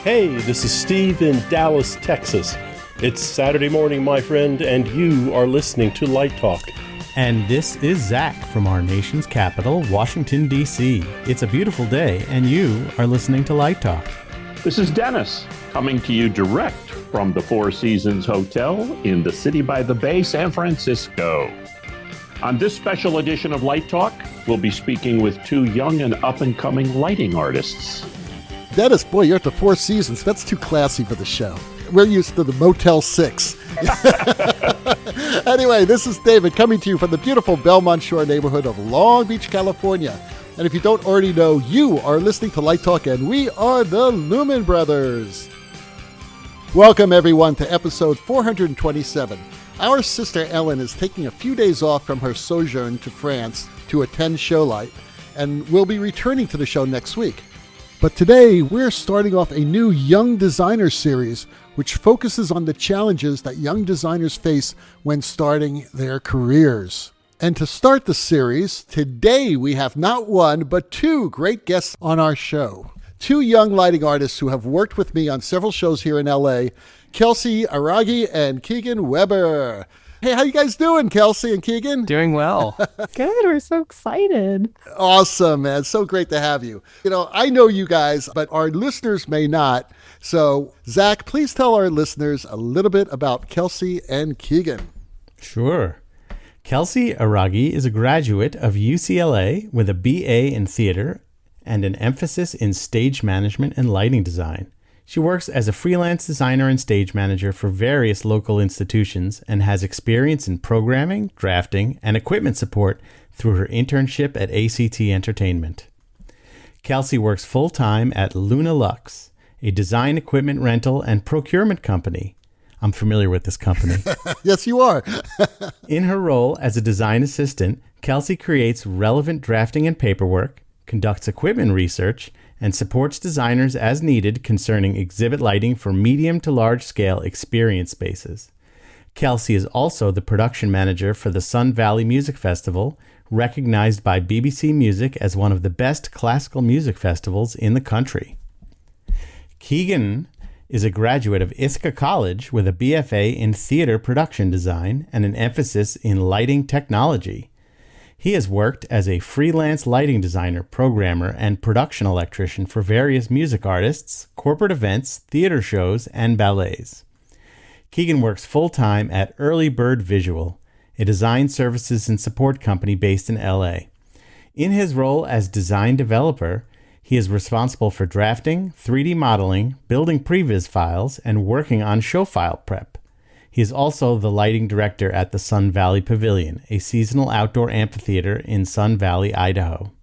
Hey, this is Steve in Dallas, Texas. It's Saturday morning, my friend, and you are listening to Light Talk. And this is Zach from our nation's capital, Washington, D.C. It's a beautiful day, and you are listening to Light Talk. This is Dennis, coming to you direct from the Four Seasons Hotel in the City by the Bay, San Francisco. On this special edition of Light Talk, we'll be speaking with two young and up-and-coming lighting artists. Dennis, boy, you're at the Four Seasons. That's too classy for the show. We're used to the Motel 6. Anyway, this is David coming to you from the beautiful Belmont Shore neighborhood of Long Beach, California. And if you don't already know, you are listening to Light Talk, and we are the Lumen Brothers. Welcome, everyone, to episode 427. Our sister Ellen is taking a few days off from her sojourn to France to attend Showlight, and will be returning to the show next week. But today, we're starting off a new Young Designer series, which focuses on the challenges that young designers face when starting their careers. And to start the series, today we have not one, but two great guests on our show. Two young lighting artists who have worked with me on several shows here in LA, Kelsey Araghi and Keegan Weber. Hey, how you guys doing, Kelsey and Keegan? Doing well. Good. We're so excited. Awesome, man. So great to have you. You know, I know you guys, but our listeners may not. So, Zach, please tell our listeners a little bit about Kelsey and Keegan. Sure. Kelsey Araghi is a graduate of UCLA with a BA in theater and an emphasis in stage management and lighting design. She works as a freelance designer and stage manager for various local institutions and has experience in programming, drafting, and equipment support through her internship at ACT Entertainment. Kelsey works full-time at LumaLux, a design equipment rental and procurement company. I'm familiar with this company. Yes, you are. In her role as a design assistant, Kelsey creates relevant drafting and paperwork, conducts equipment research, and supports designers as needed concerning exhibit lighting for medium to large scale experience spaces. Kelsey is also the production manager for the Sun Valley Music Festival, recognized by BBC Music as one of the best classical music festivals in the country. Keegan is a graduate of Ithaca College with a BFA in theater production design and an emphasis in lighting technology. He has worked as a freelance lighting designer, programmer, and production electrician for various music artists, corporate events, theater shows, and ballets. Keegan works full-time at Early Bird Visual, a design services and support company based in LA. In his role as design developer, he is responsible for drafting, 3D modeling, building previs files, and working on show file prep. He is also the lighting director at the Sun Valley Pavilion, a seasonal outdoor amphitheater in Sun Valley, Idaho.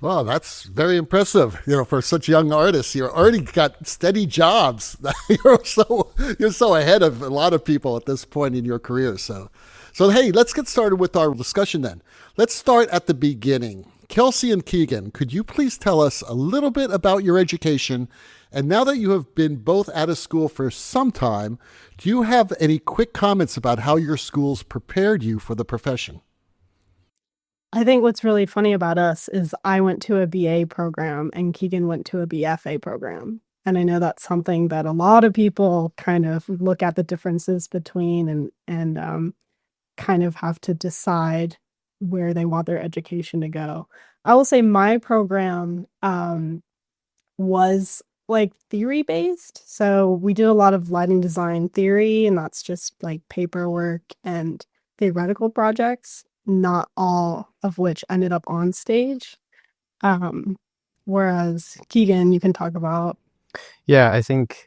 Wow, that's very impressive. You know, for such young artists, you've already got steady jobs. You're so ahead of a lot of people at this point in your career. So hey, let's get started with our discussion then. Let's start at the beginning. Kelsey and Keegan, could you please tell us a little bit about your education? And now that you have been both out of school for some time, do you have any quick comments about how your schools prepared you for the profession? I think what's really funny about us is I went to a BA program and Keegan went to a BFA program. And I know that's something that a lot of people kind of look at the differences between and kind of have to decide where they want their education to go. I will say my program was like theory based. So we did a lot of lighting design theory, and that's just like paperwork and theoretical projects, not all of which ended up on stage. Whereas Keegan, you can talk about. Yeah, I think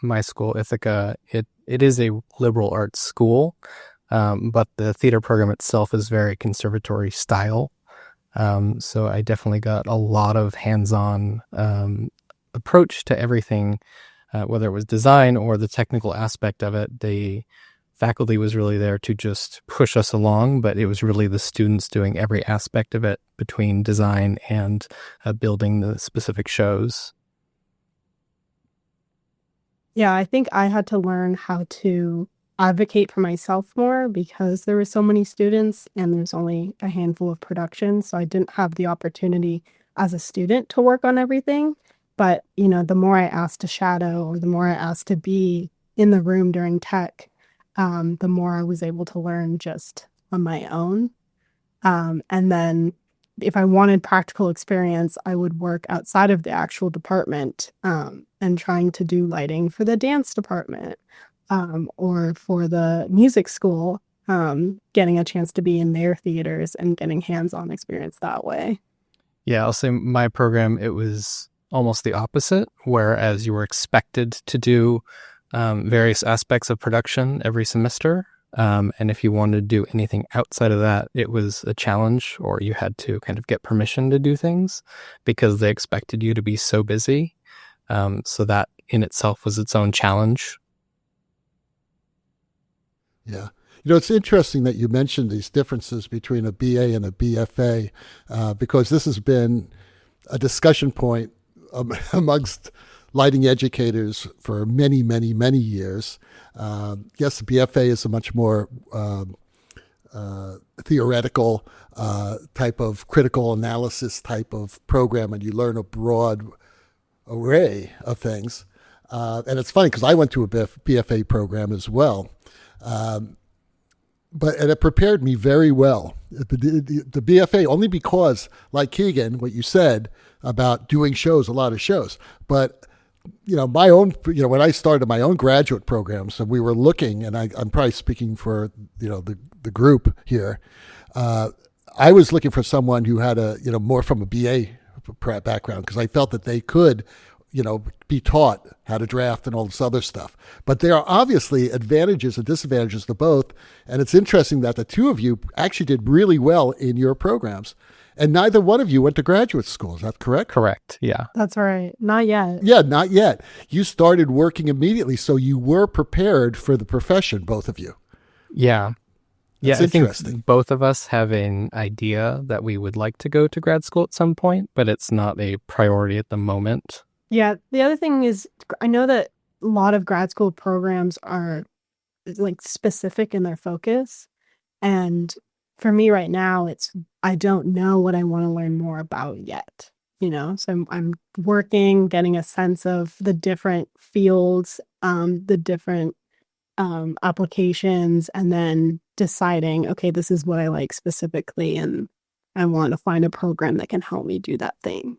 my school, Ithaca, it is a liberal arts school, but the theater program itself is very conservatory style. So I definitely got a lot of hands-on approach to everything, whether it was design or the technical aspect of it. The faculty was really there to just push us along, but it was really the students doing every aspect of it between design and building the specific shows. Yeah, I think I had to learn how to advocate for myself more because there were so many students and there's only a handful of productions. So I didn't have the opportunity as a student to work on everything. But, the more I asked to shadow or the more I asked to be in the room during tech, the more I was able to learn just on my own. And then if I wanted practical experience, I would work outside of the actual department, and trying to do lighting for the dance department, or for the music school, getting a chance to be in their theaters and getting hands-on experience that way. Yeah, I'll say my program, it was almost the opposite, whereas you were expected to do various aspects of production every semester. And if you wanted to do anything outside of that, it was a challenge, or you had to kind of get permission to do things because they expected you to be so busy. So that in itself was its own challenge. Yeah. It's interesting that you mentioned these differences between a BA and a BFA, because this has been a discussion point amongst lighting educators for many, many, many years. Yes, the BFA is a much more theoretical type of critical analysis type of program, and you learn a broad array of things. And it's funny because I went to a BFA program as well. And it prepared me very well. The BFA, only because, like Keegan, what you said about doing shows, a lot of shows. But, my own, when I started my own graduate programs, and we were looking, and I'm probably speaking for, the group here, I was looking for someone who had more from a BA background, because I felt that they could be taught how to draft and all this other stuff. But there are obviously advantages and disadvantages to both. And it's interesting that the two of you actually did really well in your programs. And neither one of you went to graduate school. Is that correct? Correct. Yeah. That's right. Not yet. Yeah, not yet. You started working immediately. So you were prepared for the profession, both of you. Yeah. Yeah, That's I interesting. think both of us have an idea that we would like to go to grad school at some point, but it's not a priority at the moment. Yeah. The other thing is, I know that a lot of grad school programs are like specific in their focus. And for me right now, I don't know what I want to learn more about yet, so I'm working, getting a sense of the different fields, the different applications, and then deciding, okay, this is what I like specifically, and I want to find a program that can help me do that thing.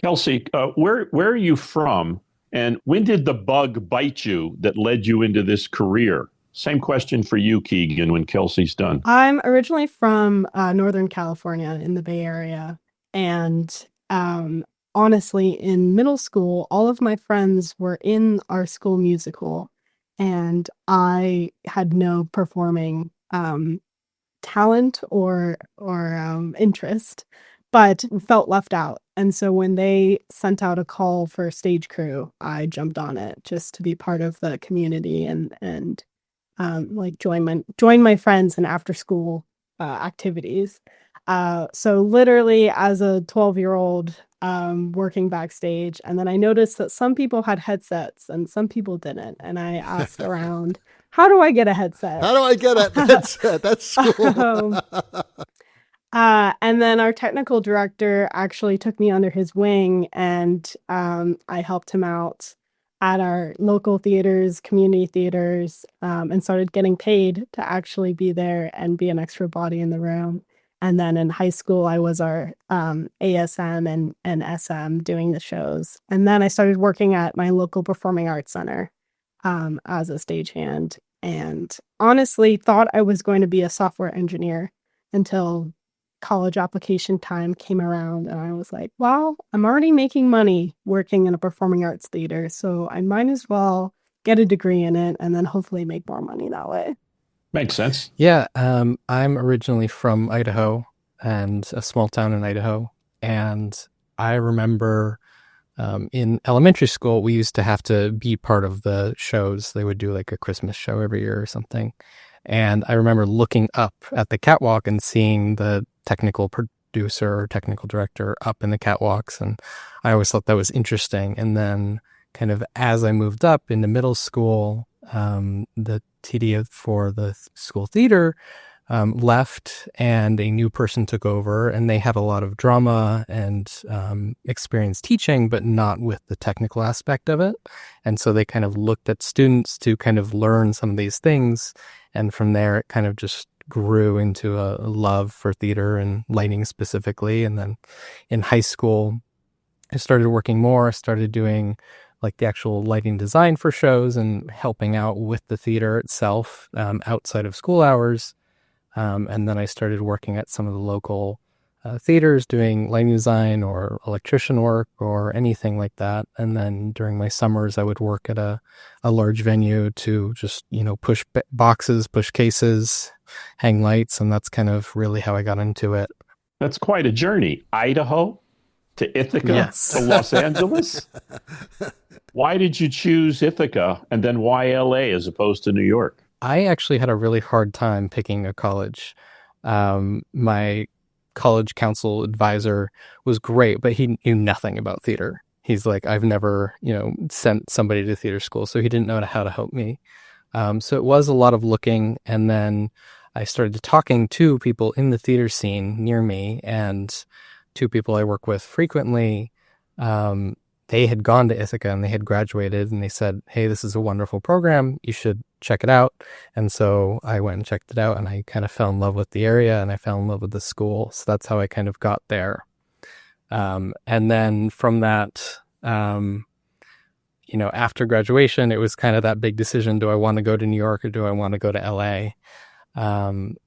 Kelsey, where are you from, and when did the bug bite you that led you into this career? Same question for you, Keegan, when Kelsey's done. I'm originally from Northern California in the Bay Area, and honestly, in middle school, all of my friends were in our school musical, and I had no performing talent or interest, but felt left out. And so when they sent out a call for stage crew, I jumped on it just to be part of the community and join my friends in after school activities. So literally as a 12-year-old working backstage, and then I noticed that some people had headsets and some people didn't. And I asked around, how do I get a headset? How do I get a headset? That's cool. And then our technical director actually took me under his wing, and I helped him out at our local theaters, community theaters, and started getting paid to actually be there and be an extra body in the room. And then in high school, I was our ASM and SM doing the shows. And then I started working at my local performing arts center as a stagehand, and honestly thought I was going to be a software engineer until college application time came around, and I was like, well, I'm already making money working in a performing arts theater, so I might as well get a degree in it and then hopefully make more money that way. Makes sense. Yeah, I'm originally from Idaho, and a small town in Idaho, and I remember in elementary school we used to have to be part of the shows. They would do like a Christmas show every year or something, and I remember looking up at the catwalk and seeing the technical producer or technical director up in the catwalks, and I always thought that was interesting. And then kind of as I moved up into middle school, the TD for the school theater left and a new person took over, and they had a lot of drama and experience teaching, but not with the technical aspect of it. And so they kind of looked at students to kind of learn some of these things. And from there, it kind of just grew into a love for theater and lighting specifically. And then in high school, I started working more, started doing like the actual lighting design for shows and helping out with the theater itself outside of school hours. And then I started working at some of the local theaters doing lighting design or electrician work or anything like that. And then during my summers, I would work at a large venue to just, push boxes, push cases, hang lights. And that's kind of really how I got into it. That's quite a journey. Idaho to Ithaca Yes. to Los Angeles. Why did you choose Ithaca and then why LA as opposed to New York? I actually had a really hard time picking a college. My college council advisor was great, but he knew nothing about theater. He's like, I've never, sent somebody to theater school, so he didn't know how to help me. So it was a lot of looking, and then I started talking to people in the theater scene near me, and two people I work with frequently, they had gone to Ithaca and they had graduated, and they said, hey, this is a wonderful program. You should check it out. And so I went and checked it out, and I kind of fell in love with the area and I fell in love with the school. So that's how I kind of got there. And then from that, after graduation, it was kind of that big decision. Do I want to go to New York or do I want to go to LA? And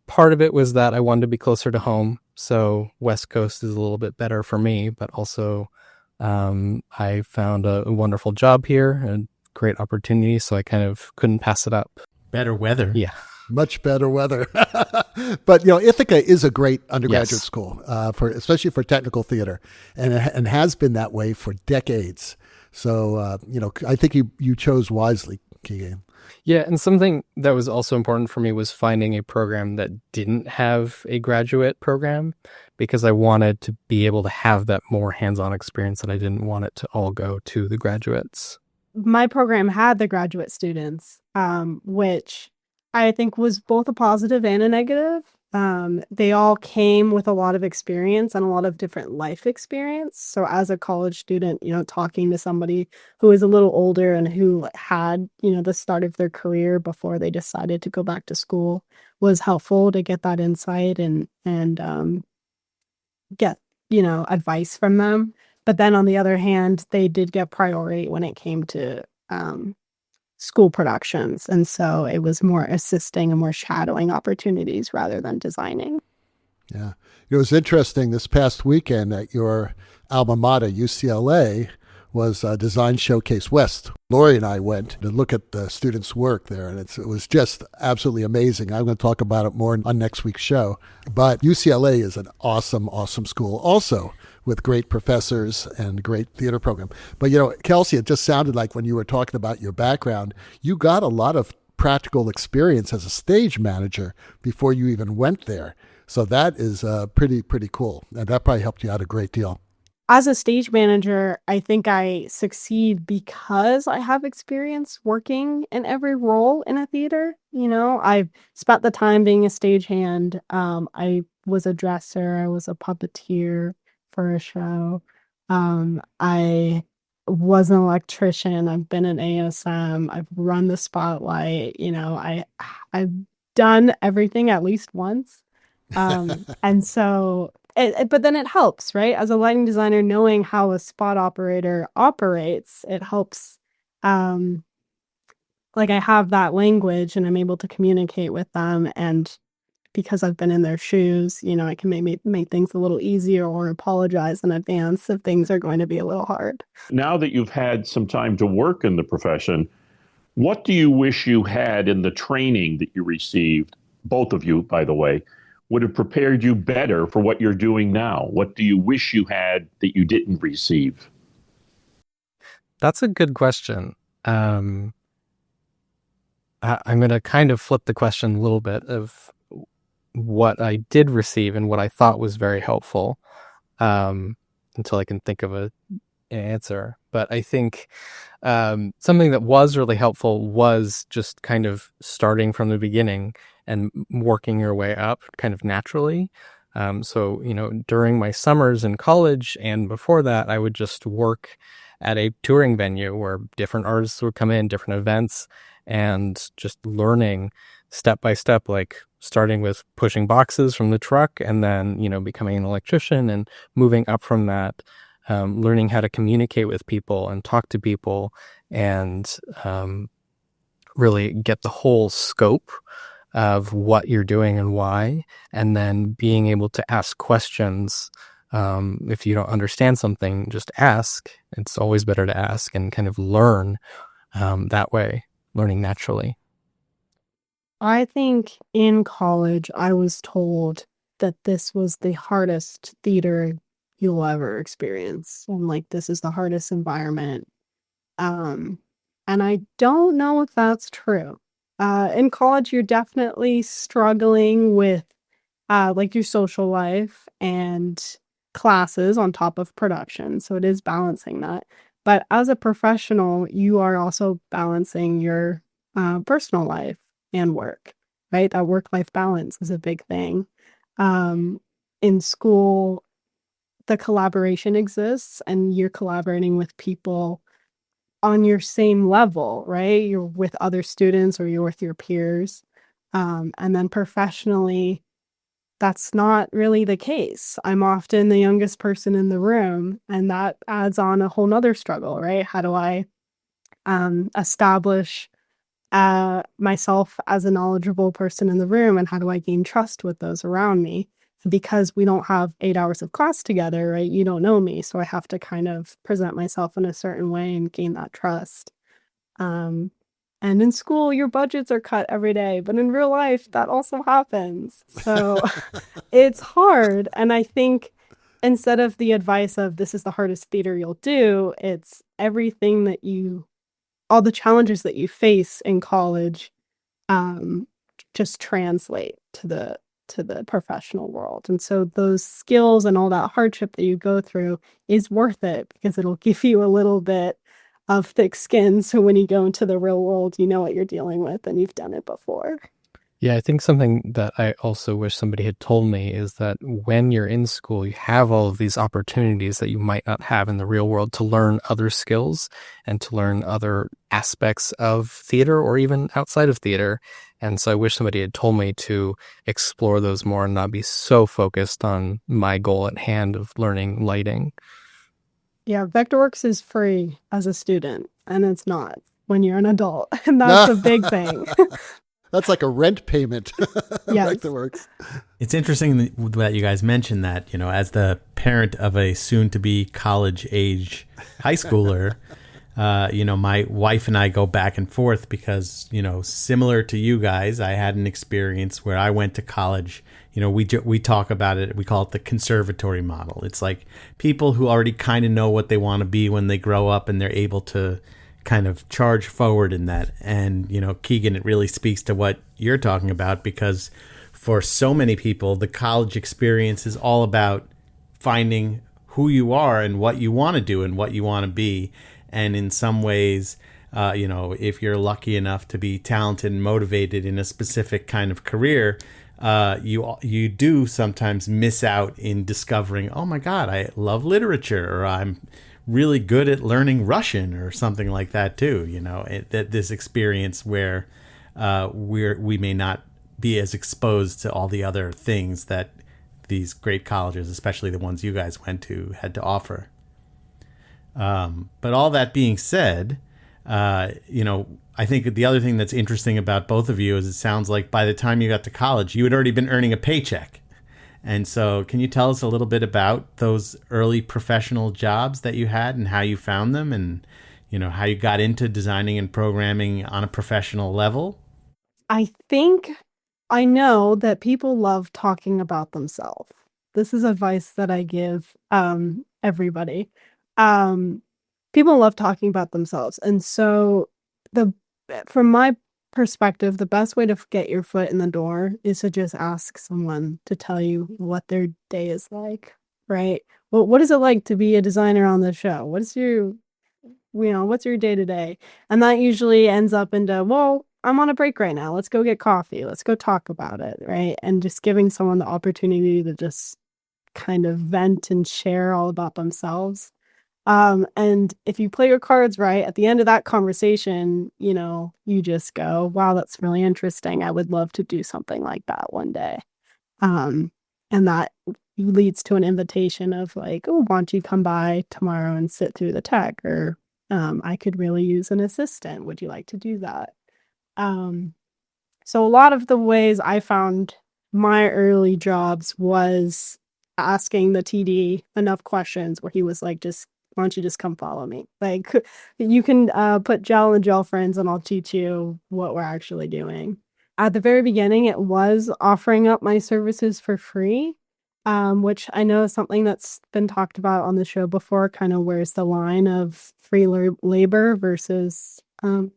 part of it was that I wanted to be closer to home. So West Coast is a little bit better for me, but also I found a wonderful job here, a great opportunity. So I kind of couldn't pass it up. Better weather. Yeah. Much better weather. But, Ithaca is a great undergraduate Yes. school, especially for technical theater, and has been that way for decades. So, I think you chose wisely, Keegan. Yeah, and something that was also important for me was finding a program that didn't have a graduate program, because I wanted to be able to have that more hands-on experience, and I didn't want it to all go to the graduates. My program had the graduate students, which I think was both a positive and a negative. They all came with a lot of experience and a lot of different life experience. So as a college student, talking to somebody who is a little older and who had, the start of their career before they decided to go back to school was helpful to get that insight and get, advice from them. But then on the other hand, they did get priority when it came to school productions. And so it was more assisting and more shadowing opportunities rather than designing. Yeah. It was interesting this past weekend at your alma mater, UCLA, was Design Showcase West. Lori and I went to look at the students' work there, and it was just absolutely amazing. I'm going to talk about it more on next week's show. But UCLA is an awesome, awesome school also, with great professors and great theater program. But, Kelsey, it just sounded like when you were talking about your background, you got a lot of practical experience as a stage manager before you even went there. So that is pretty cool. And that probably helped you out a great deal. As a stage manager, I think I succeed because I have experience working in every role in a theater. I've spent the time being a stagehand. I was a dresser. I was a puppeteer for a show. I was an electrician. I've been an ASM. I've run the spotlight. I've done everything at least once. And so, but then it helps, right? As a lighting designer, knowing how a spot operator operates, it helps. Like I have that language and I'm able to communicate with them. And because I've been in their shoes, I can make things a little easier or apologize in advance if things are going to be a little hard. Now that you've had some time to work in the profession, what do you wish you had in the training that you received, both of you, by the way, would have prepared you better for what you're doing now? What do you wish you had that you didn't receive? That's a good question. I'm going to kind of flip the question a little bit of what I did receive and what I thought was very helpful, until I can think of a answer. But I think something that was really helpful was just kind of starting from the beginning and working your way up kind of naturally. So, during my summers in college and before that, I would just work at a touring venue where different artists would come in, different events, and just learning step by step, like starting with pushing boxes from the truck and then, becoming an electrician and moving up from that, learning how to communicate with people and talk to people and really get the whole scope of what you're doing and why, and then being able to ask questions. If you don't understand something, just ask. It's always better to ask and kind of learn that way, learning naturally. I think in college, I was told that this was the hardest theater you'll ever experience. And like, this is the hardest environment. And I don't know if that's true. In college, you're definitely struggling with like your social life and classes on top of production. So it is balancing that. But as a professional, you are also balancing your personal life and work, right? That work-life balance is a big thing. In school, the collaboration exists and you're collaborating with people on your same level, right? You're with other students or you're with your peers. And then professionally, that's not really the case. I'm often the youngest person in the room, and that adds on a whole nother struggle, right? How do I establish myself as a knowledgeable person in the room, and how do I gain trust with those around me? Because we don't have 8 hours of class together, right? You don't know me, so I have to kind of present myself in a certain way and gain that trust. And in school, your budgets are cut every day, but in real life, that also happens. So it's hard. And I think instead of the advice of this is the hardest theater you'll do, it's everything that all the challenges that you face in college just translate to the professional world. And so those skills and all that hardship that you go through is worth it because it'll give you a little bit of thick skin. So when you go into the real world, you know what you're dealing with and you've done it before. Yeah, I think something that I also wish somebody had told me is that when you're in school, you have all of these opportunities that you might not have in the real world to learn other skills and to learn other aspects of theater or even outside of theater. And so I wish somebody had told me to explore those more and not be so focused on my goal at hand of learning lighting. Yeah, Vectorworks is free as a student, and it's not when you're an adult. And that's a big thing. That's like a rent payment. Yes. Vectorworks. It's interesting that you guys mentioned that, as the parent of a soon-to-be college-age high schooler, my wife and I go back and forth because, similar to you guys, I had an experience where I went to college. We talk about it. We call it the conservatory model. It's like people who already kind of know what they want to be when they grow up, and they're able to kind of charge forward in that. And, Keegan, it really speaks to what you're talking about, because for so many people, the college experience is all about finding who you are and what you want to do and what you want to be. And in some ways, if you're lucky enough to be talented and motivated in a specific kind of career, you do sometimes miss out in discovering, oh my God, I love literature, or I'm really good at learning Russian or something like that too. That this experience where we may not be as exposed to all the other things that these great colleges, especially the ones you guys went to, had to offer. But all that being said, I think the other thing that's interesting about both of you is it sounds like by the time you got to college, you had already been earning a paycheck. And so can you tell us a little bit about those early professional jobs that you had and how you found them, and, how you got into designing and programming on a professional level? I think I know that people love talking about themselves. This is advice that I give everybody. People love talking about themselves. And so from my perspective, the best way to get your foot in the door is to just ask someone to tell you what their day is like. right? Well, what is it like to be a designer on the show? What's your day to day? And that usually ends up into, well, I'm on a break right now. Let's go get coffee. Let's go talk about it, right? And just giving someone the opportunity to just kind of vent and share all about themselves. And if you play your cards right, at the end of that conversation, you just go, wow, that's really interesting. I would love to do something like that one day. And that leads to an invitation of like, oh, why don't you come by tomorrow and sit through the tech? Or I could really use an assistant. Would you like to do that? So a lot of the ways I found my early jobs was asking the TD enough questions where he was like, why don't you just come follow me? Like, you can put gel and gel friends and I'll teach you what we're actually doing. At the very beginning, it was offering up my services for free, which I know is something that's been talked about on the show before, kind of where's the line of free labor versus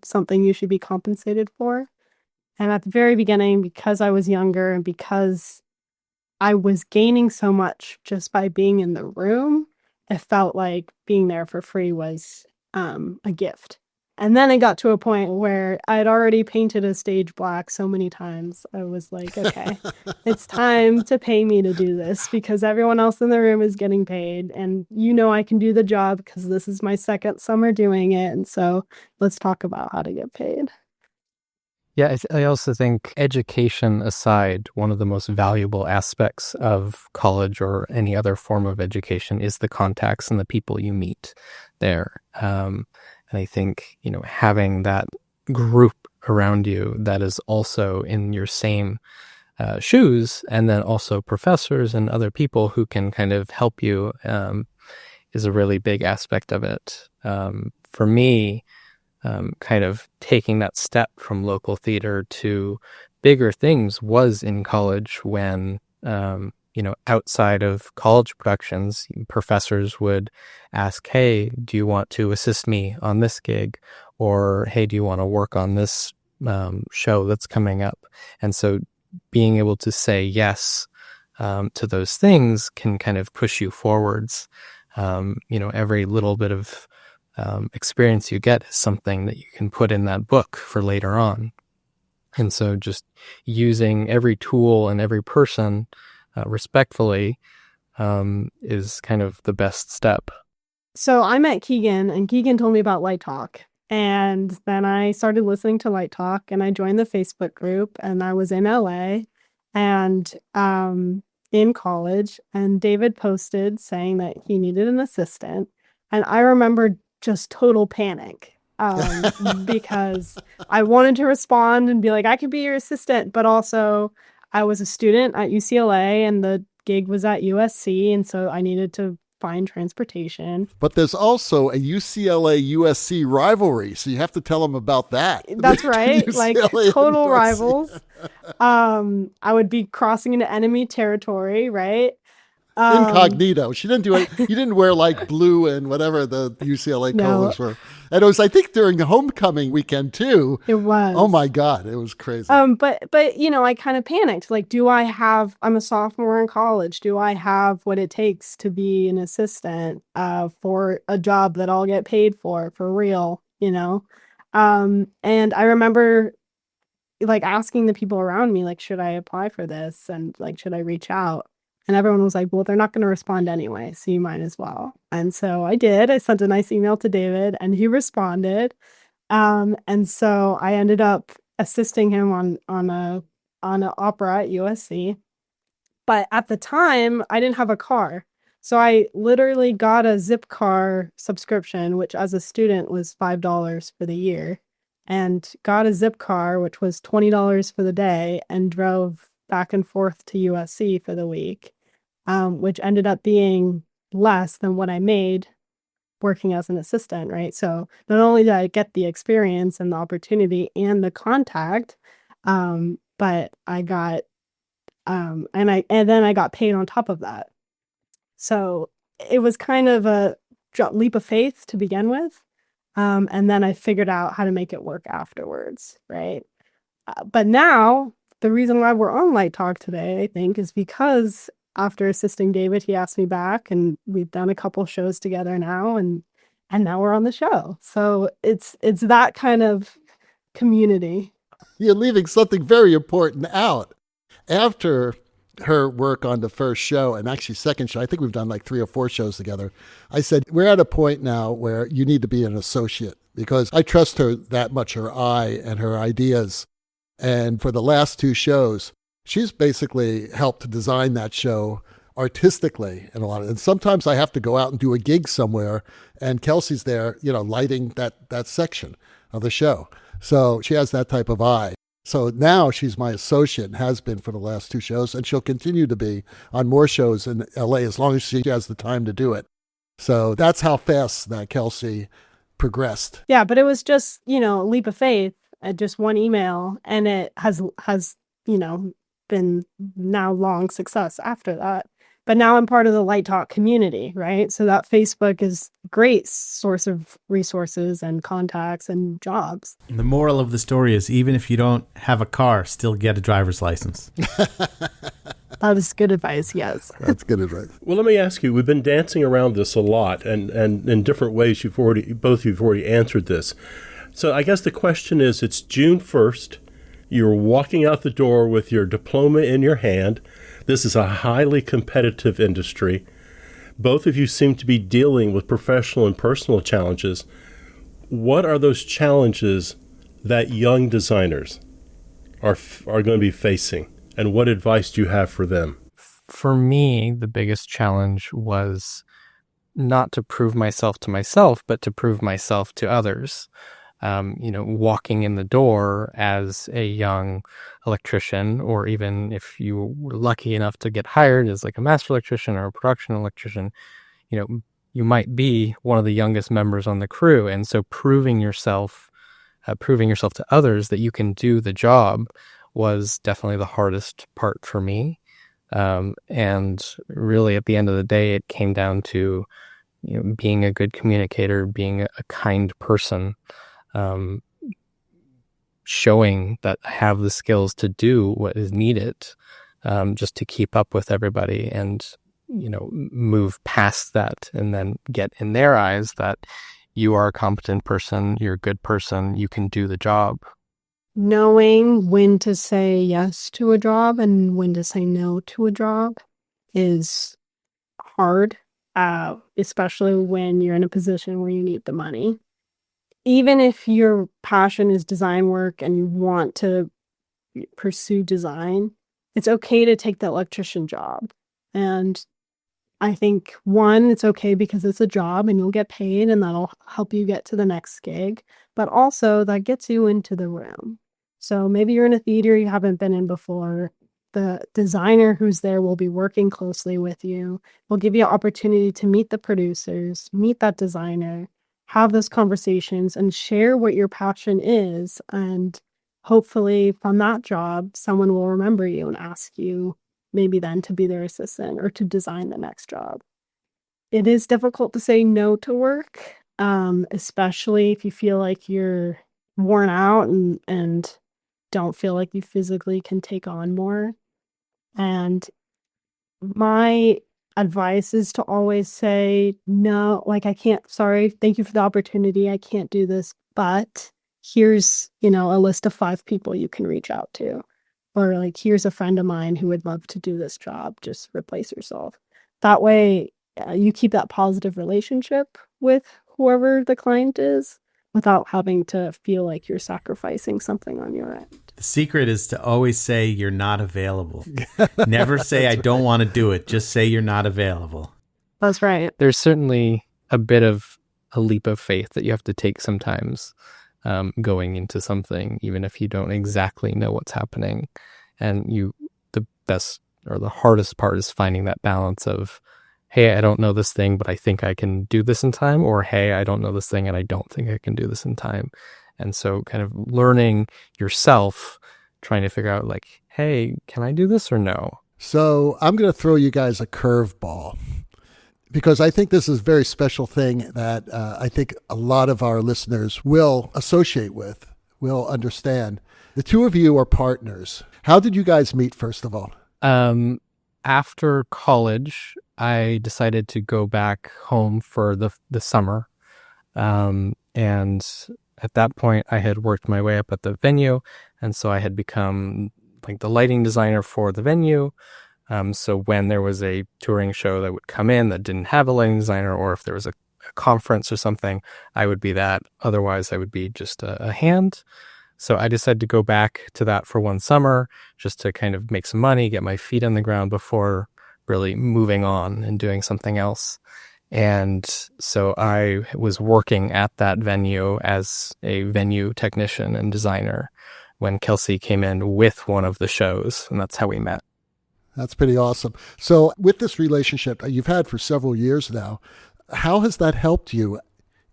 something you should be compensated for. And at the very beginning, because I was younger and because I was gaining so much just by being in the room, it felt like being there for free was a gift. And then it got to a point where I'd already painted a stage black so many times. I was like, okay, it's time to pay me to do this because everyone else in the room is getting paid. And I can do the job because this is my second summer doing it. And so let's talk about how to get paid. Yeah, I also think education aside, one of the most valuable aspects of college or any other form of education is the contacts and the people you meet there. And I think, having that group around you that is also in your same shoes, and then also professors and other people who can kind of help you is a really big aspect of it. For me, kind of taking that step from local theater to bigger things was in college when, outside of college productions, professors would ask, hey, do you want to assist me on this gig? Or, hey, do you want to work on this show that's coming up? And so being able to say yes to those things can kind of push you forwards. Every little bit of experience you get is something that you can put in that book for later on. And so just using every tool and every person respectfully is kind of the best step. So I met Keegan, and Keegan told me about Light Talk. And then I started listening to Light Talk, and I joined the Facebook group, and I was in LA and in college, and David posted saying that he needed an assistant. And I remember just total panic because I wanted to respond and be like, I could be your assistant, but also I was a student at UCLA and the gig was at USC, and so I needed to find transportation. But there's also a UCLA-USC rivalry, so you have to tell them about that. That's right, like total rivals. I would be crossing into enemy territory, right? Incognito. She didn't do it. You didn't wear like blue and whatever the UCLA colors were. And it was, I think, during the homecoming weekend too. It was. Oh my God, it was crazy. But I kind of panicked. Like, I'm a sophomore in college. Do I have what it takes to be an assistant for a job that I'll get paid for real? And I remember like asking the people around me, like, should I apply for this? And like, should I reach out? And everyone was like, well, they're not going to respond anyway, so you might as well. And so I did. I sent a nice email to David and he responded. And so I ended up assisting him on an opera at USC. But at the time, I didn't have a car. So I literally got a Zipcar subscription, which as a student was $5 for the year, and got a Zipcar, which was $20 for the day, and drove back and forth to USC for the week, which ended up being less than what I made working as an assistant, right? So not only did I get the experience and the opportunity and the contact, but I got, and then I got paid on top of that. So it was kind of a leap of faith to begin with. And then I figured out how to make it work afterwards, right? But now the reason why we're on Light Talk today, I think, is because after assisting David, he asked me back, and we've done a couple shows together now, and now we're on the show. So it's that kind of community. You're leaving something very important out. After her work on the first show, and actually second show, I think we've done like 3 or 4 shows together, I said, we're at a point now where you need to be an associate, because I trust her that much, her eye and her ideas. And for the last 2 shows, she's basically helped to design that show artistically and a lot of, and sometimes I have to go out and do a gig somewhere, and Kelsey's there, lighting that section of the show. So she has that type of eye. So now she's my associate and has been for the last 2 shows, and she'll continue to be on more shows in LA as long as she has the time to do it. So that's how fast that Kelsey progressed. Yeah, but it was just, a leap of faith at just one email, and it has been now long success after that. But now I'm part of the Light Talk community, right? So that Facebook is a great source of resources and contacts and jobs. And the moral of the story is, even if you don't have a car, still get a driver's license. That is good advice, yes. That's good advice. Well, let me ask you, we've been dancing around this a lot, and in different ways both of you have already answered this. So I guess the question is, it's June 1st, you're walking out the door with your diploma in your hand. This is a highly competitive industry. Both of you seem to be dealing with professional and personal challenges. What are those challenges that young designers are going to be facing, and what advice do you have for them? For me, the biggest challenge was not to prove myself to myself, but to prove myself to others. Walking in the door as a young electrician, or even if you were lucky enough to get hired as like a master electrician or a production electrician, you might be one of the youngest members on the crew. And so proving yourself to others that you can do the job was definitely the hardest part for me. And really at the end of the day, it came down to, being a good communicator, being a kind person, showing that I have the skills to do what is needed, just to keep up with everybody and, move past that, and then get in their eyes that you are a competent person, you're a good person, you can do the job. Knowing when to say yes to a job and when to say no to a job is hard, especially when you're in a position where you need the money. Even if your passion is design work and you want to pursue design, it's okay to take the electrician job. And I think, one, it's okay because it's a job and you'll get paid and that'll help you get to the next gig. But also that gets you into the room. So maybe you're in a theater you haven't been in before. The designer who's there will be working closely with you. Will give you an opportunity to meet the producers, meet that designer, have those conversations and share what your passion is. And hopefully from that job, someone will remember you and ask you maybe then to be their assistant or to design the next job. It is difficult to say no to work, especially if you feel like you're worn out and don't feel like you physically can take on more. And my advice is to always say, no, like I can't, sorry, thank you for the opportunity. I can't do this, but here's, a list of 5 people you can reach out to. Or like, here's a friend of mine who would love to do this job. Just replace yourself. That way you keep that positive relationship with whoever the client is without having to feel like you're sacrificing something on your end. The secret is to always say you're not available. Never say I don't want to do it. Just say you're not available. That's right. There's certainly a bit of a leap of faith that you have to take sometimes, going into something, even if you don't exactly know what's happening. And the best or the hardest part is finding that balance of, hey, I don't know this thing, but I think I can do this in time, or hey, I don't know this thing and I don't think I can do this in time. And so kind of learning yourself, trying to figure out like, hey, can I do this or no? So I'm going to throw you guys a curveball, because I think this is a very special thing that I think a lot of our listeners will associate with, will understand. The 2 of you are partners. How did you guys meet, first of all? after college, I decided to go back home for the summer. And at that point, I had worked my way up at the venue. And so I had become like the lighting designer for the venue. So when there was a touring show that would come in that didn't have a lighting designer, or if there was a conference or something, I would be that. Otherwise, I would be just a hand. So I decided to go back to that for one summer just to kind of make some money, get my feet on the ground before really moving on and doing something else. And so I was working at that venue as a venue technician and designer when Kelsey came in with one of the shows, and that's how we met. That's pretty awesome. So with this relationship you've had for several years now, how has that helped you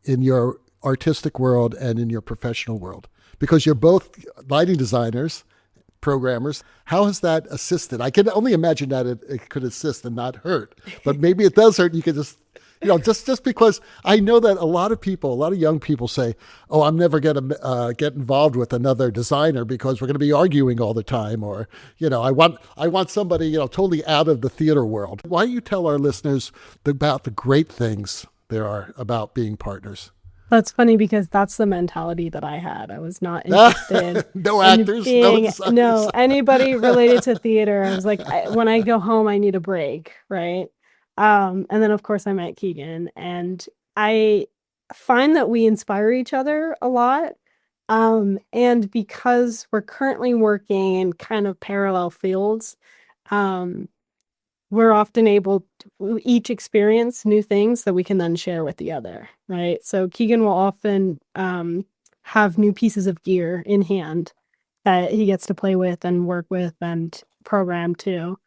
in your artistic world and in your professional world? Because you're both lighting designers, programmers. How has that assisted? I can only imagine that it could assist and not hurt, but maybe it does hurt. You can just, just because I know that a lot of young people say, oh, I'm never going to get involved with another designer because we're going to be arguing all the time. Or, I want somebody, totally out of the theater world. Why don't you tell our listeners about the great things there are about being partners? That's funny because that's the mentality that I had. I was not interested. No actors, no anybody related to theater. I was like, when I go home, I need a break, right? And then, of course, I met Keegan, and I find that we inspire each other a lot. And because we're currently working in kind of parallel fields, we're often able to each experience new things that we can then share with the other, right? So Keegan will often have new pieces of gear in hand that he gets to play with and work with and program too.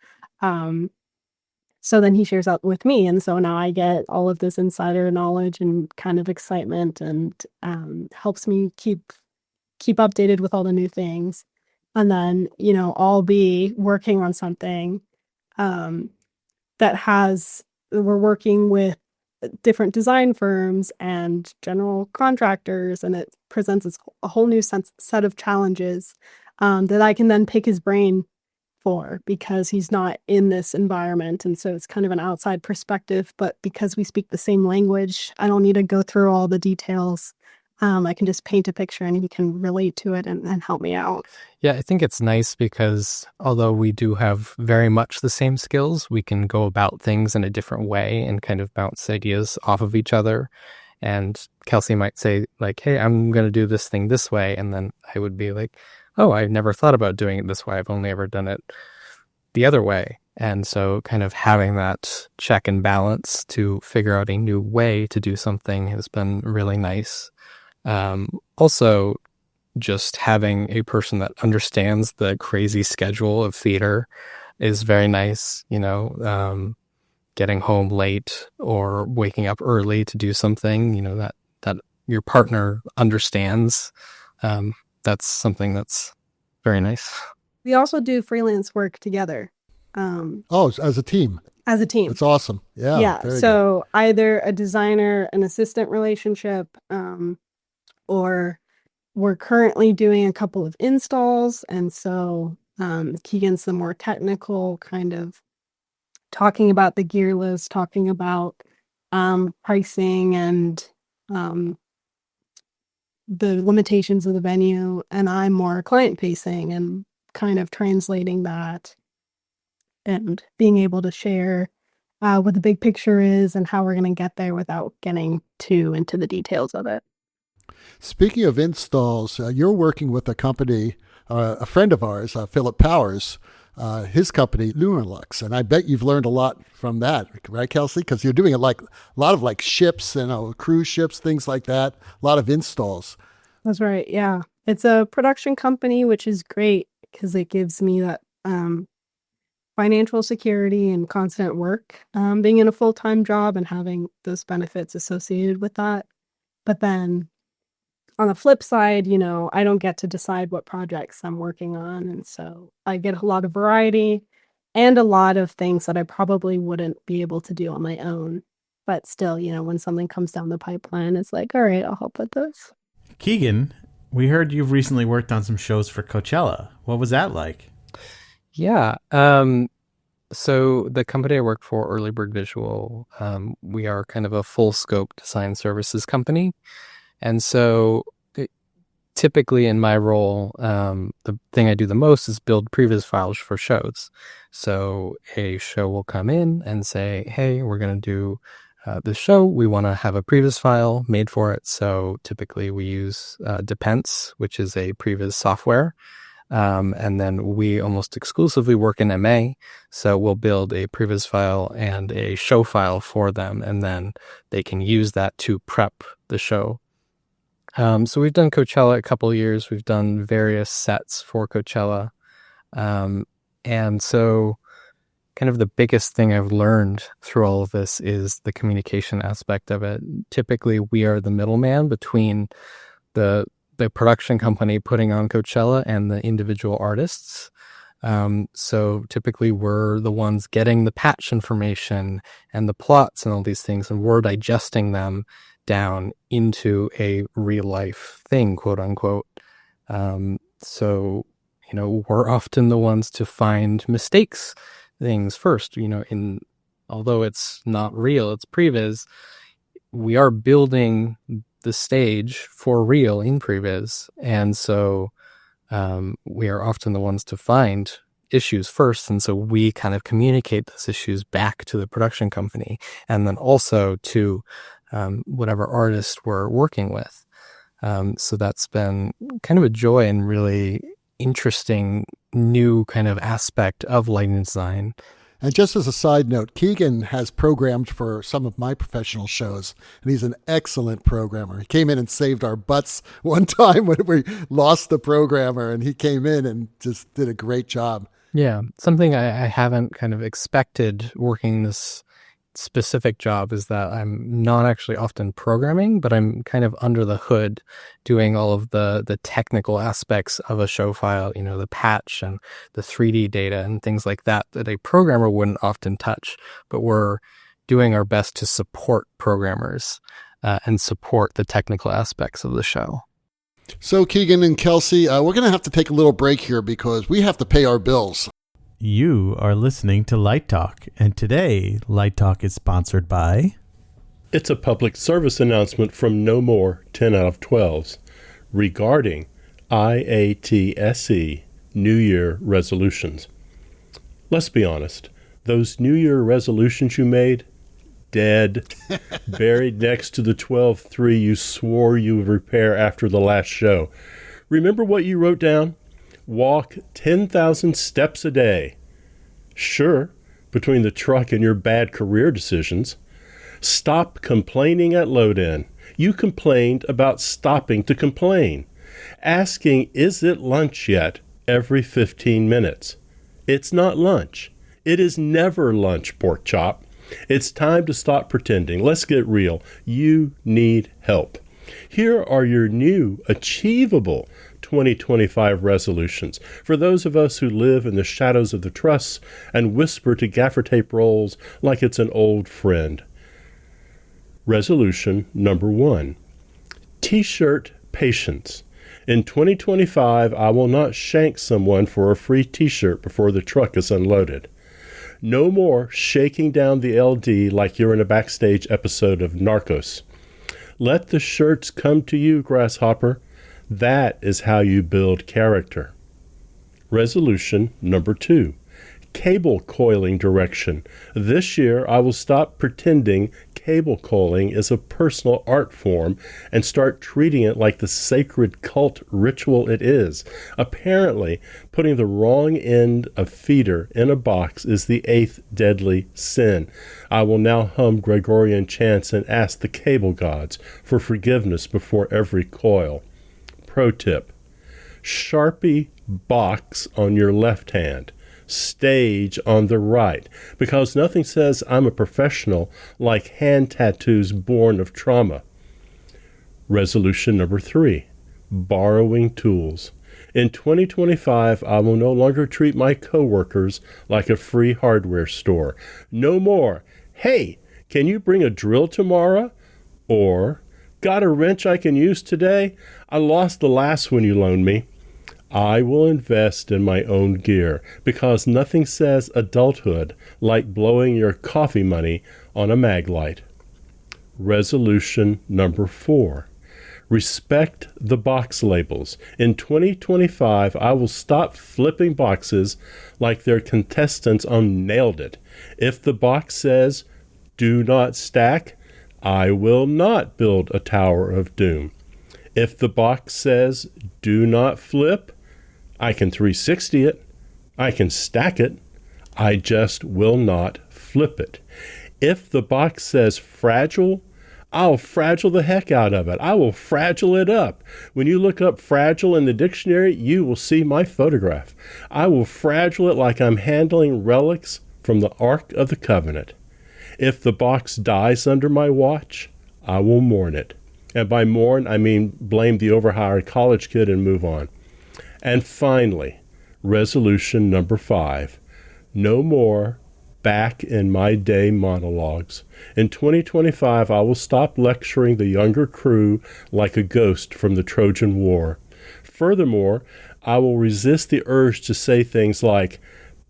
So then he shares out with me. And so now I get all of this insider knowledge and kind of excitement, and helps me keep updated with all the new things. And then, I'll be working on something we're working with different design firms and general contractors, and it presents a whole new set of challenges that I can then pick his brain for, because he's not in this environment. And so it's kind of an outside perspective, but because we speak the same language, I don't need to go through all the details. I can just paint a picture and he can relate to it and help me out. Yeah, I think it's nice because although we do have very much the same skills, we can go about things in a different way and kind of bounce ideas off of each other. And Kelsey might say like, hey, I'm going to do this thing this way. And then I would be like, oh, I've never thought about doing it this way. I've only ever done it the other way. And so kind of having that check and balance to figure out a new way to do something has been really nice. Also, just having a person that understands the crazy schedule of theater is very nice. Getting home late or waking up early to do something, that your partner understands. That's something that's very nice. We also do freelance work together. As a team. As a team. That's awesome. Yeah. Yeah. So good. Either a designer and assistant relationship, or we're currently doing a couple of installs. And so Keegan's the more technical, kind of talking about the gear list, talking about pricing and the limitations of the venue. And I'm more client facing and kind of translating that and being able to share what the big picture is and how we're going to get there without getting too into the details of it. Speaking of installs, you're working with a company, a friend of ours, Philip Powers, his company, LumaLux. And I bet you've learned a lot from that, right, Kelsey? Because you're doing a lot of like ships and cruise ships, things like that, a lot of installs. That's right. Yeah. It's a production company, which is great because it gives me that financial security and constant work, being in a full-time job and having those benefits associated with that. But then on the flip side, I don't get to decide what projects I'm working on. And so I get a lot of variety and a lot of things that I probably wouldn't be able to do on my own. But still, when something comes down the pipeline, it's like, all right, I'll help with this. Keegan, we heard you've recently worked on some shows for Coachella. What was that like? Yeah. So the company I work for, Early Bird Visual, we are kind of a full scope design services company. And so typically in my role, the thing I do the most is build previs files for shows. So a show will come in and say, hey, we're going to do this show. We want to have a previs file made for it. So typically we use Depends, which is a previs software. And then we almost exclusively work in MA. So we'll build a previs file and a show file for them, and then they can use that to prep the show. So we've done Coachella a couple of years. We've done various sets for Coachella. And so kind of the biggest thing I've learned through all of this is the communication aspect of it. Typically, we are the middleman between the production company putting on Coachella and the individual artists. So typically we're the ones getting the patch information and the plots and all these things, and we're digesting them down into a real life thing, quote unquote. So, we're often the ones to find mistakes, things first, although it's not real, it's previs, we are building the stage for real in previs. And so, we are often the ones to find issues first. And so we kind of communicate those issues back to the production company and then also to whatever artist we're working with. So that's been kind of a joy and really interesting new kind of aspect of lighting design. And just as a side note, Keegan has programmed for some of my professional shows, and he's an excellent programmer. He came in and saved our butts one time when we lost the programmer, and he came in and just did a great job. Yeah, something I haven't kind of expected working this specific job is that I'm not actually often programming, but I'm kind of under the hood doing all of the technical aspects of a show file, the patch and the 3D data and things like that a programmer wouldn't often touch. But we're doing our best to support programmers and support the technical aspects of the show. So Keegan and Kelsey, we're going to have to take a little break here because we have to pay our bills. You are listening to Light Talk, and today Light Talk is sponsored by... It's a public service announcement from No More 10 out of 12s regarding IATSE New Year resolutions. Let's be honest, those New Year resolutions you made, dead, buried next to the 12-3 you swore you would repair after the last show. Remember what you wrote down? Walk 10,000 steps a day. Sure, between the truck and your bad career decisions. Stop complaining at load-in. You complained about stopping to complain. Asking, is it lunch yet, every 15 minutes. It's not lunch. It is never lunch, pork chop. It's time to stop pretending. Let's get real. You need help. Here are your new, achievable 2025 resolutions for those of us who live in the shadows of the truss and whisper to gaffer tape rolls like it's an old friend. Resolution number 1. T-shirt patience. In 2025, I will not shank someone for a free T-shirt before the truck is unloaded. No more shaking down the LD like you're in a backstage episode of Narcos. Let the shirts come to you, Grasshopper. That is how you build character. Resolution number 2. Cable coiling direction. This year, I will stop pretending cable coiling is a personal art form and start treating it like the sacred cult ritual it is. Apparently, putting the wrong end of feeder in a box is the 8th deadly sin. I will now hum Gregorian chants and ask the cable gods for forgiveness before every coil. Pro tip: Sharpie box on your left hand, stage on the right, because nothing says I'm a professional like hand tattoos born of trauma. Resolution number 3, borrowing tools. In 2025, I will no longer treat my coworkers like a free hardware store. No more, hey, can you bring a drill tomorrow? Or, got a wrench I can use today? I lost the last one you loaned me. I will invest in my own gear because nothing says adulthood like blowing your coffee money on a mag light. Resolution number 4. Respect the box labels. In 2025, I will stop flipping boxes like they're contestants on Nailed It. If the box says, do not stack, I will not build a Tower of Doom. If the box says, do not flip, I can 360 it, I can stack it, I just will not flip it. If the box says fragile, I'll fragile the heck out of it. I will fragile it up. When you look up fragile in the dictionary, you will see my photograph. I will fragile it like I'm handling relics from the Ark of the Covenant. If the box dies under my watch, I will mourn it. And by mourn, I mean blame the overhired college kid and move on. And finally, resolution number 5, no more back in my day monologues. In 2025, I will stop lecturing the younger crew like a ghost from the Trojan War. Furthermore, I will resist the urge to say things like,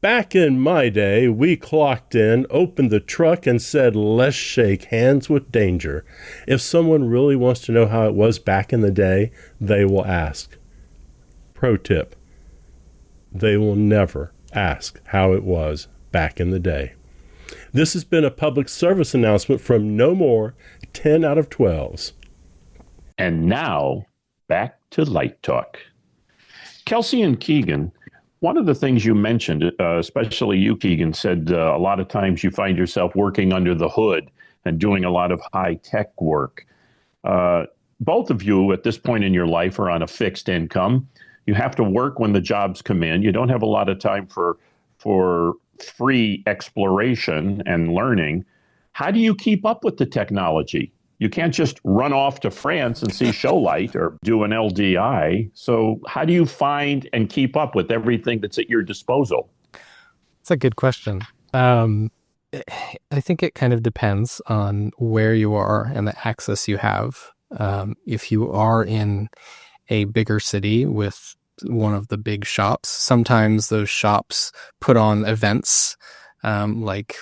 back in my day, we clocked in, opened the truck, and said, let's shake hands with danger. If someone really wants to know how it was back in the day, they will ask. Pro tip, they will never ask how it was back in the day. This has been a public service announcement from No More 10 out of 12s. And now, back to Light Talk. Kelsey and Keegan, one of the things you mentioned, especially you, Keegan, said a lot of times you find yourself working under the hood and doing a lot of high-tech work. Both of you at this point in your life are on a fixed income. You have to work when the jobs come in. You don't have a lot of time for free exploration and learning. How do you keep up with the technology? You can't just run off to France and see show light or do an LDI. So how do you find and keep up with everything that's at your disposal? That's a good question. I think it kind of depends on where you are and the access you have. If you are in a bigger city with one of the big shops, sometimes those shops put on events, like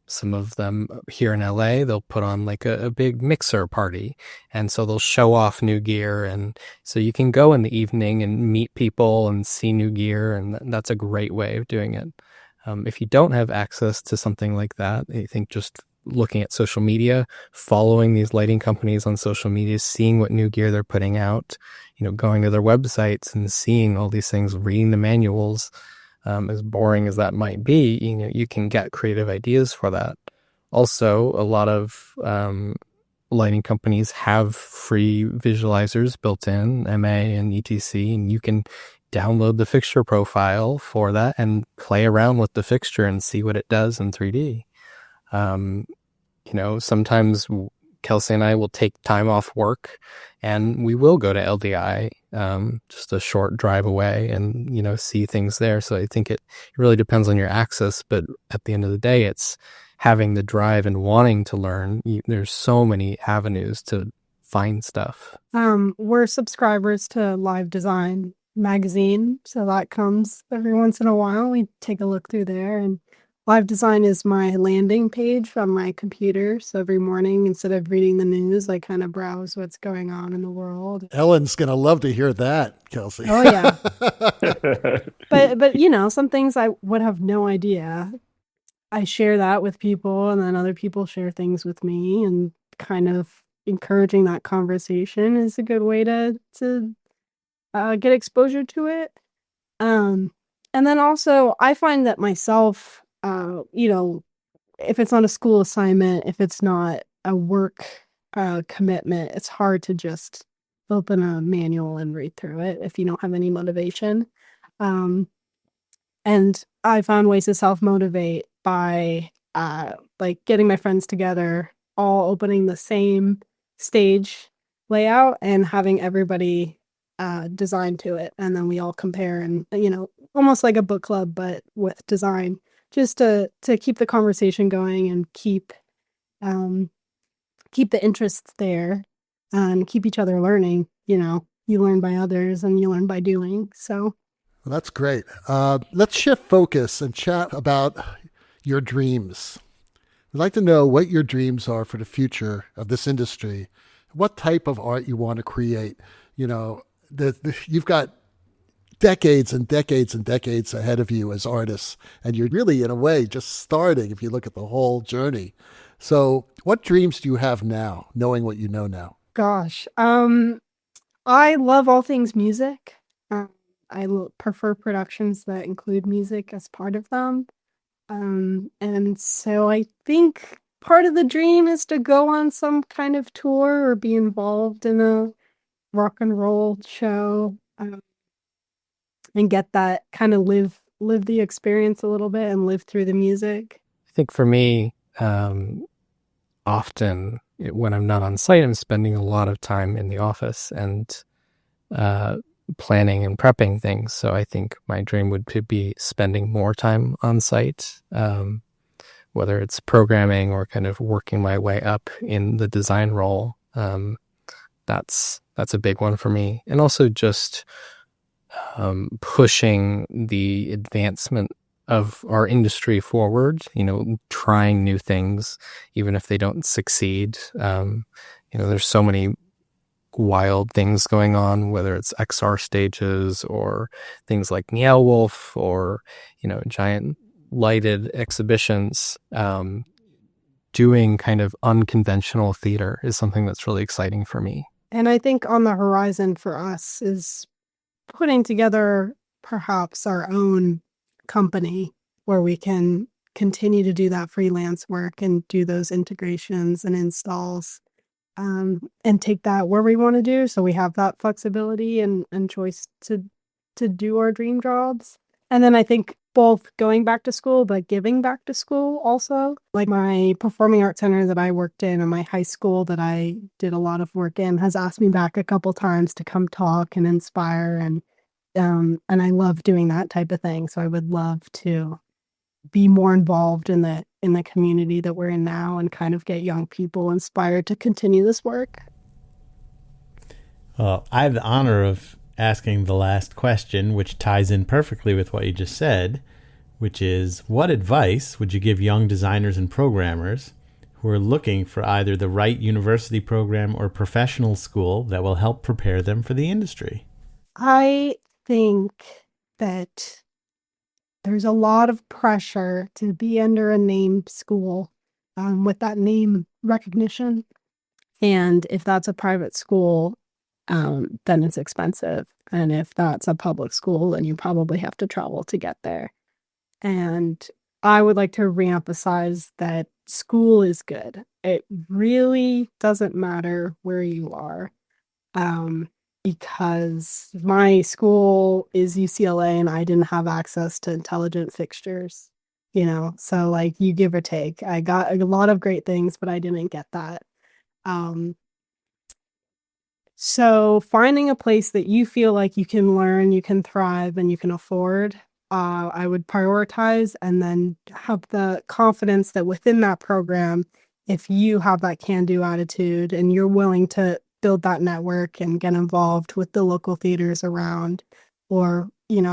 some of them here in LA, they'll put on like a big mixer party. And so they'll show off new gear. And so you can go in the evening and meet people and see new gear. And that's a great way of doing it. If you don't have access to something like that, I think just looking at social media, following these lighting companies on social media, seeing what new gear they're putting out, going to their websites and seeing all these things, reading the manuals, as boring as that might be, you can get creative ideas for that. Also, a lot of lighting companies have free visualizers built in, MA and ETC, and you can download the fixture profile for that and play around with the fixture and see what it does in 3D. Sometimes Kelsey and I will take time off work and we will go to LDI, just a short drive away and, see things there. So I think it really depends on your access, but at the end of the day, it's having the drive and wanting to learn. There's so many avenues to find stuff. We're subscribers to Live Design magazine, so that comes every once in a while. We take a look through there, and Live Design is my landing page on my computer. So every morning, instead of reading the news, I kind of browse what's going on in the world. Ellen's going to love to hear that, Kelsey. Oh, yeah. But some things I would have no idea. I share that with people, and then other people share things with me, and kind of encouraging that conversation is a good way to get exposure to it. And then also, I find that myself, if it's not a school assignment, if it's not a work commitment, it's hard to just open a manual and read through it if you don't have any motivation. And I found ways to self-motivate by getting my friends together, all opening the same stage layout and having everybody design to it. And then we all compare and, almost like a book club, but with design, just to keep the conversation going and keep the interests there and keep each other learning. you learn by others and you learn by doing. So Well, that's great. Let's shift focus and chat about your dreams. I'd like to know what your dreams are for the future of this industry, what type of art you want to create. You know, you've got decades and decades and decades ahead of you as artists, and you're really, in a way, just starting if you look at the whole journey. So what dreams do you have now, knowing what you know now? gosh, I love all things music. Prefer productions that include music as part of them. And so I think part of the dream is to go on some kind of tour or be involved in a rock and roll show, and get that kind of live the experience a little bit and live through the music. I think for me, often when I'm not on site, I'm spending a lot of time in the office and planning and prepping things. So I think my dream would be spending more time on site, whether it's programming or kind of working my way up in the design role. That's a big one for me. And also just pushing the advancement of our industry forward, trying new things, even if they don't succeed. There's so many wild things going on, whether it's XR stages or things like Meow Wolf or, giant lighted exhibitions. Doing kind of unconventional theater is something that's really exciting for me. And I think on the horizon for us is putting together perhaps our own company where we can continue to do that freelance work and do those integrations and installs, and take that where we want to do. So we have that flexibility and choice to do our dream jobs. And then I think both going back to school, but giving back to school also. Like my performing arts center that I worked in and my high school that I did a lot of work in has asked me back a couple times to come talk and inspire. And I love doing that type of thing. So I would love to be more involved in the community that we're in now and kind of get young people inspired to continue this work. Well, I have the honor of asking the last question, which ties in perfectly with what you just said, which is, what advice would you give young designers and programmers who are looking for either the right university program or professional school that will help prepare them for the industry? I think that there's a lot of pressure to be under a name school, with that name recognition. And if that's a private school, then it's expensive. And if that's a public school, then you probably have to travel to get there. And I would like to reemphasize that school is good. It really doesn't matter where you are, because my school is UCLA and I didn't have access to intelligent fixtures, so like you give or take. I got a lot of great things, but I didn't get that. So finding a place that you feel like you can learn, you can thrive, and you can afford, I would prioritize, and then have the confidence that within that program, if you have that can-do attitude and you're willing to build that network and get involved with the local theaters around, or,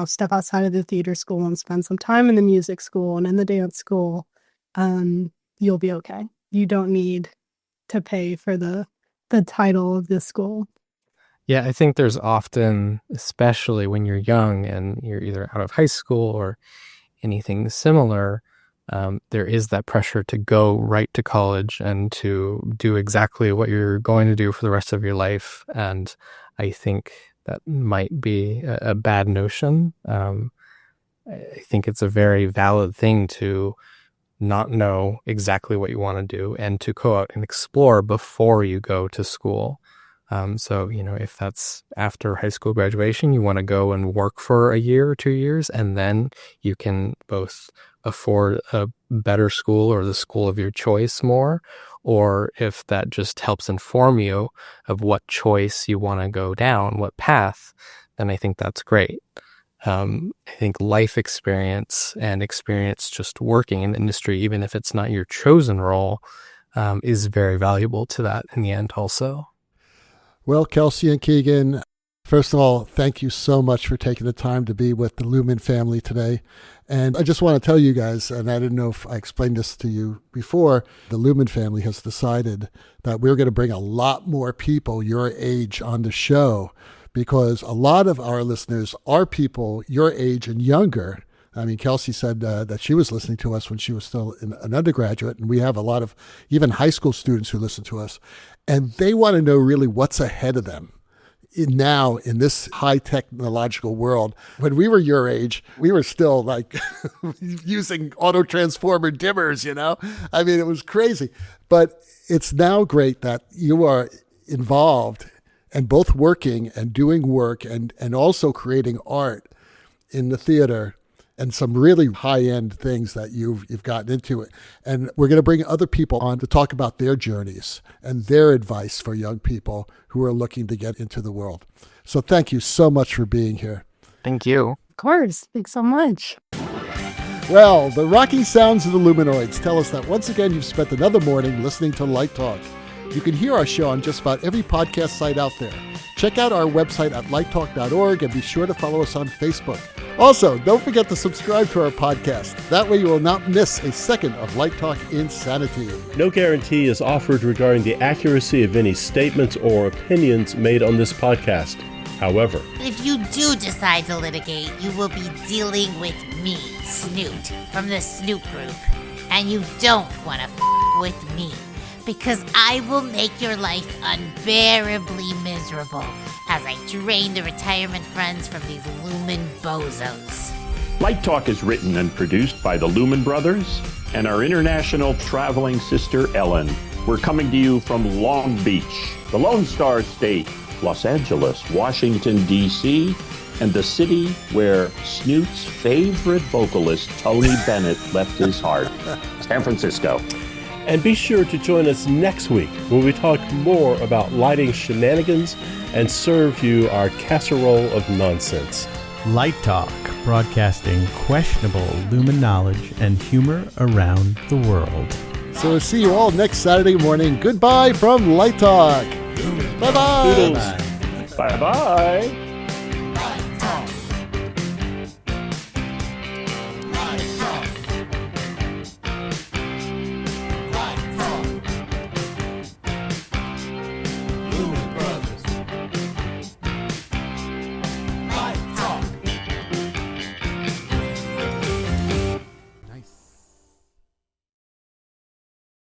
step outside of the theater school and spend some time in the music school and in the dance school, you'll be okay. You don't need to pay for the title of this school. Yeah, I think there's often, especially when you're young and you're either out of high school or anything similar, there is that pressure to go right to college and to do exactly what you're going to do for the rest of your life. And I think that might be a bad notion. I think it's a very valid thing to not know exactly what you want to do and to go out and explore before you go to school. So, if that's after high school graduation, you want to go and work for a year or 2 years, and then you can both afford a better school or the school of your choice more, or if that just helps inform you of what choice you want to go down, what path, then I think that's great. I think life experience and experience just working in the industry, even if it's not your chosen role, is very valuable to that in the end also. Well, Kelsey and Keegan, First of all, thank you so much for taking the time to be with the Lumen family today. And I just want to tell you guys, and I didn't know if I explained this to you before, the Lumen family has decided that we're going to bring a lot more people your age on the show, because a lot of our listeners are people your age and younger. I mean, Kelsey said that she was listening to us when she was still an undergraduate, and we have a lot of even high school students who listen to us, and they want to know really what's ahead of them now in this high technological world. When we were your age, we were still like using auto transformer dimmers, you know? I mean, it was crazy. But it's now great that you are involved and both working and doing work and also creating art in the theater and some really high-end things that you've gotten into it. And we're going to bring other people on to talk about their journeys and their advice for young people who are looking to get into the world. So thank you so much for being here. Thank you. Of course. Thanks so much. Well, the rocking sounds of the Luminoids tell us that once again you've spent another morning listening to Light Talk. You can hear our show on just about every podcast site out there. Check out our website at lighttalk.org and be sure to follow us on Facebook. Also, don't forget to subscribe to our podcast. That way you will not miss a second of Light Talk insanity. No guarantee is offered regarding the accuracy of any statements or opinions made on this podcast. However, if you do decide to litigate, you will be dealing with me, Snoot, from the Snoot Group. And you don't want to with me, because I will make your life unbearably miserable as I drain the retirement funds from these Lumen bozos. Light Talk is written and produced by the Lumen Brothers and our international traveling sister, Ellen. We're coming to you from Long Beach, the Lone Star State, Los Angeles, Washington, D.C., and the city where Snoot's favorite vocalist, Tony Bennett, left his heart, San Francisco. and be sure to join us next week when we talk more about lighting shenanigans and serve you our casserole of nonsense. Light Talk, broadcasting questionable Lumen knowledge and humor around the world. So we'll see you all next Saturday morning. Goodbye from Light Talk. Bye-bye. Toodles. Bye-bye.